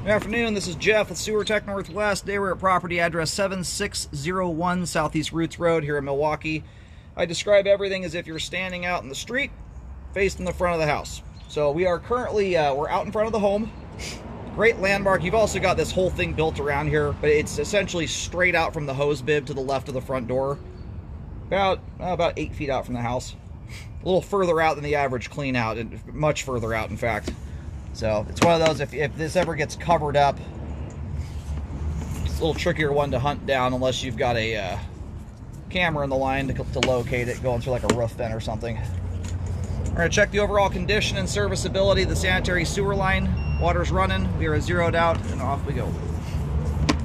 Good afternoon, this is Jeff with Sewer Tech Northwest. Today we're at property address 7601 Southeast Roots Road here in Milwaukee. I describe everything as if you're standing out in the street, facing the front of the house. So we are currently, we're out in front of the home. Great landmark. You've also got this whole thing built around here, but it's essentially straight out from the hose bib to the left of the front door. About 8 feet out from the house. A little further out than the average clean out, and much further out in fact. So it's one of those, if this ever gets covered up, it's a little trickier one to hunt down unless you've got a camera in the line to locate it going through like a roof vent or something. We're going to check the overall condition and serviceability of the sanitary sewer line. Water's running, we are zeroed out, and off we go.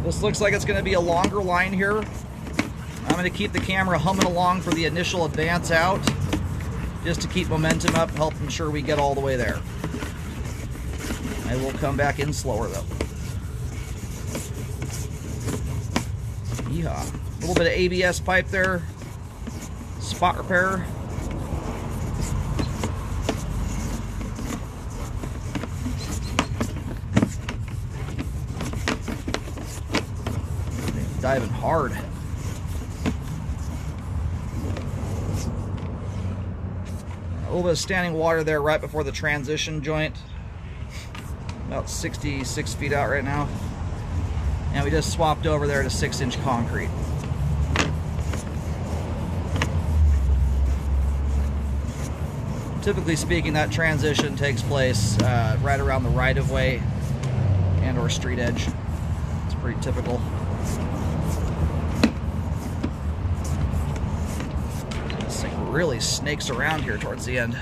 This looks like it's going to be a longer line here. I'm going to keep the camera humming along for the initial advance out, just to keep momentum up, help ensure we get all the way there. I will come back in slower though. Yeehaw. A little bit of ABS pipe there. Spot repair. Diving hard. A little bit of standing water there right before the transition joint. About 66 feet out right now. And we just swapped over there to 6-inch concrete. Typically speaking, that transition takes place right around the right-of-way and or street edge. It's pretty typical. This thing really snakes around here towards the end.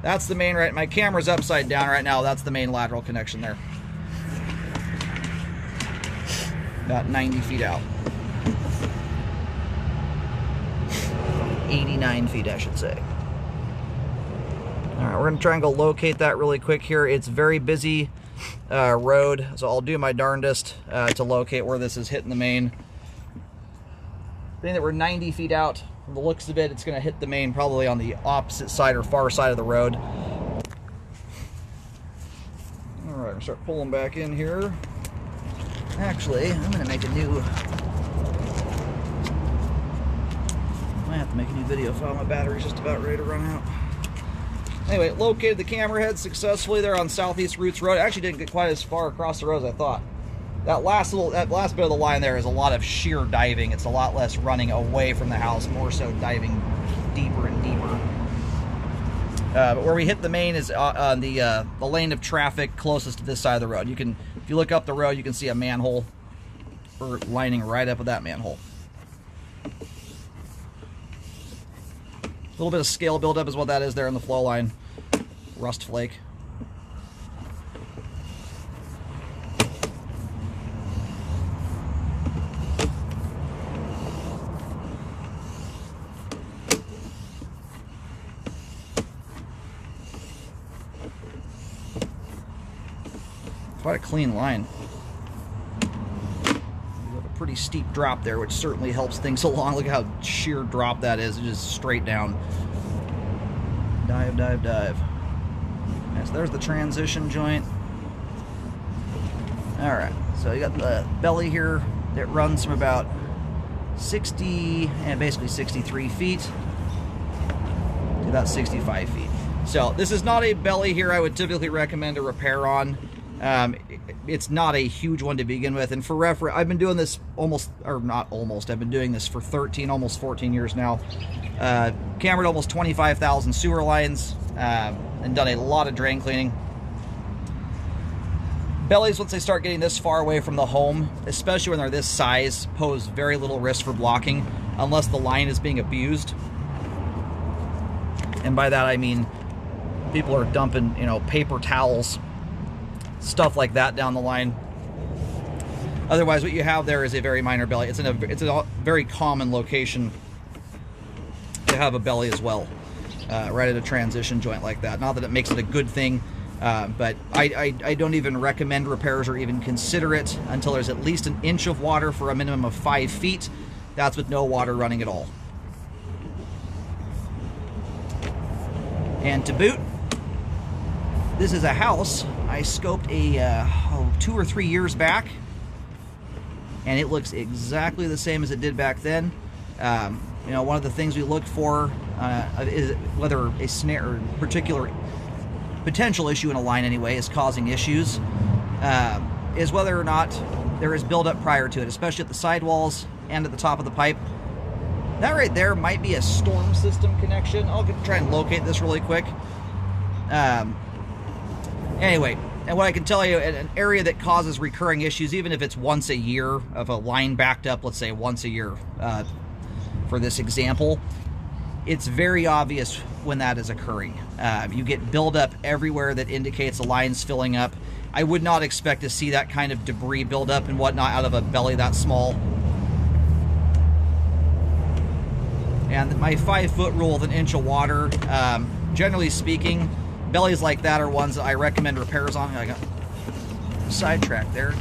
That's the main, right, my camera's upside down right now. That's the main lateral connection there. About 90 feet out. 89 feet, I should say. All right, we're gonna try and go locate that really quick here. It's very busy road, so I'll do my darndest to locate where this is hitting the main. Being that we're 90 feet out, from the looks of it, it's going to hit the main probably on the opposite side or far side of the road. All right, I'm gonna start pulling back in here. Actually, I'm going to make a new... I have to make a new video file. My battery's just about ready to run out. Anyway, located the camera head successfully there on Southeast Roots Road. I actually didn't get quite as far across the road as I thought. That last bit of the line there is a lot of sheer diving. It's a lot less running away from the house, more so diving deeper and deeper. But where we hit the main is on the lane of traffic closest to this side of the road. You can, if you look up the road, you can see a manhole. We're lining right up with that manhole. A little bit of scale buildup is what that is there in the flow line. Rust flake. Quite a clean line. We have a pretty steep drop there, which certainly helps things along. Look how sheer drop that is. It's just straight down. Dive, dive, dive. Yes, there's the transition joint. Alright, so you got the belly here that runs from about 60 and basically 63 feet to about 65 feet. So this is not a belly here I would typically recommend a repair on. It's not a huge one to begin with, and for reference, I've been doing this I've been doing this for 13, almost 14 years now. Cambered almost 25,000 sewer lines, and done a lot of drain cleaning. Bellies, once they start getting this far away from the home, especially when they're this size, pose very little risk for blocking, unless the line is being abused. And by that I mean people are dumping, paper towels, stuff like that down the line. Otherwise, what you have there is a very minor belly. It's a very common location to have a belly as well, right at a transition joint like that. Not that it makes it a good thing, but I don't even recommend repairs or even consider it until there's at least an inch of water for a minimum of 5 feet. That's with no water running at all. And to boot, this is a house I scoped a 2 or 3 years back, and it looks exactly the same as it did back then. You know, one of the things we looked for is whether a snare or particular potential issue in a line anyway is causing issues, is whether or not there is buildup prior to it, especially at the sidewalls and at the top of the pipe. That right there might be a storm system connection. I'll try and locate this really quick. Anyway, and what I can tell you, an area that causes recurring issues, even if it's once a year of a line backed up, let's say once a year for this example, it's very obvious when that is occurring. You get buildup everywhere that indicates the line's filling up. I would not expect to see that kind of debris buildup and whatnot out of a belly that small. And my 5-foot rule with an inch of water, generally speaking, bellies like that are ones that I recommend repairs on. I got sidetracked there,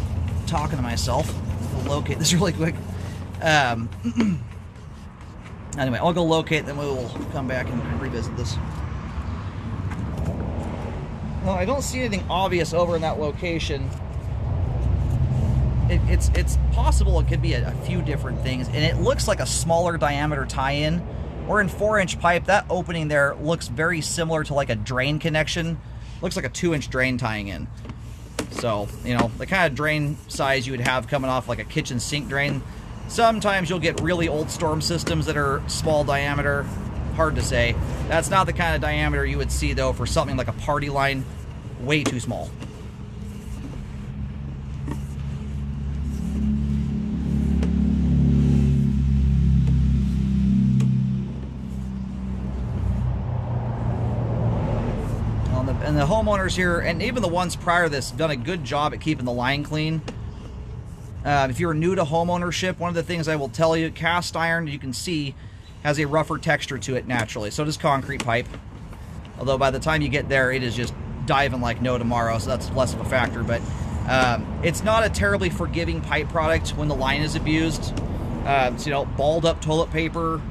talking to myself. I'll locate this really quick. Anyway, I'll go locate, then we will come back and revisit this. Well, I don't see anything obvious over in that location. It's possible it could be a few different things, and it looks like a smaller diameter tie-in. Or in 4-inch pipe, that opening there looks very similar to like a drain connection. Looks like a 2-inch drain tying in. So, you know, the kind of drain size you would have coming off like a kitchen sink drain. Sometimes you'll get really old storm systems that are small diameter. Hard to say. That's not the kind of diameter you would see, though, for something like a party line. Way too small. And the homeowners here, and even the ones prior to this, have done a good job at keeping the line clean. If you're new to homeownership, one of the things I will tell you, cast iron, you can see, has a rougher texture to it naturally. So does concrete pipe. Although by the time you get there, it is just diving like no tomorrow, so that's less of a factor. But it's not a terribly forgiving pipe product when the line is abused. So, you know, balled up toilet paper,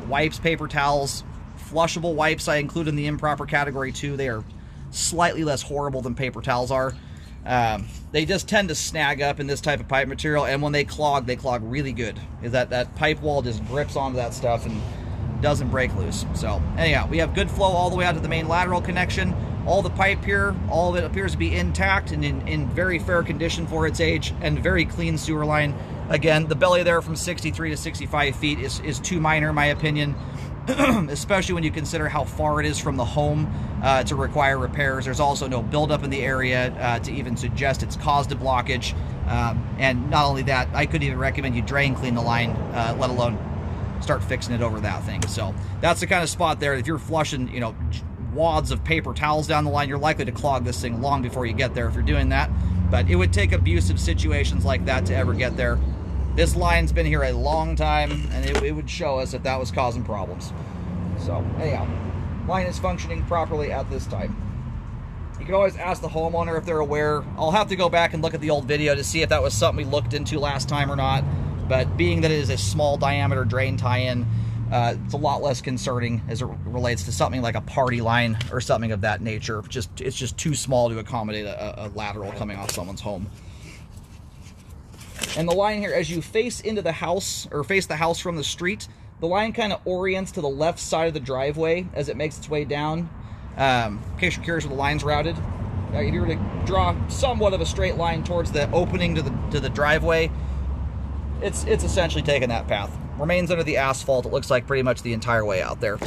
wipes, paper towels, flushable wipes I include in the improper category too. They are slightly less horrible than paper towels are. They just tend to snag up in this type of pipe material, and when they clog really good. Is that pipe wall just grips onto that stuff and doesn't break loose. So anyhow, we have good flow all the way out to the main lateral connection. All the pipe here, all of it appears to be intact and in very fair condition for its age, and very clean sewer line. Again, the belly there from 63 to 65 feet is too minor in my opinion. Especially when you consider how far it is from the home to require repairs. There's also no buildup in the area to even suggest it's caused a blockage. And not only that, I couldn't even recommend you drain clean the line, let alone start fixing it over that thing. So that's the kind of spot there. If you're flushing, you know, wads of paper towels down the line, you're likely to clog this thing long before you get there if you're doing that. But it would take abusive situations like that to ever get there. This line's been here a long time, and it would show us if that was causing problems. So, anyhow, line is functioning properly at this time. You can always ask the homeowner if they're aware. I'll have to go back and look at the old video to see if that was something we looked into last time or not. But being that it is a small diameter drain tie-in, it's a lot less concerning as it relates to something like a party line or something of that nature. It's just too small to accommodate a lateral coming off someone's home. And the line here, as you face into the house, or face the house from the street, the line kind of orients to the left side of the driveway as it makes its way down. In case you're curious where the line's routed, if you were to draw somewhat of a straight line towards the opening to the driveway, it's essentially taking that path. Remains under the asphalt, it looks like, pretty much the entire way out there.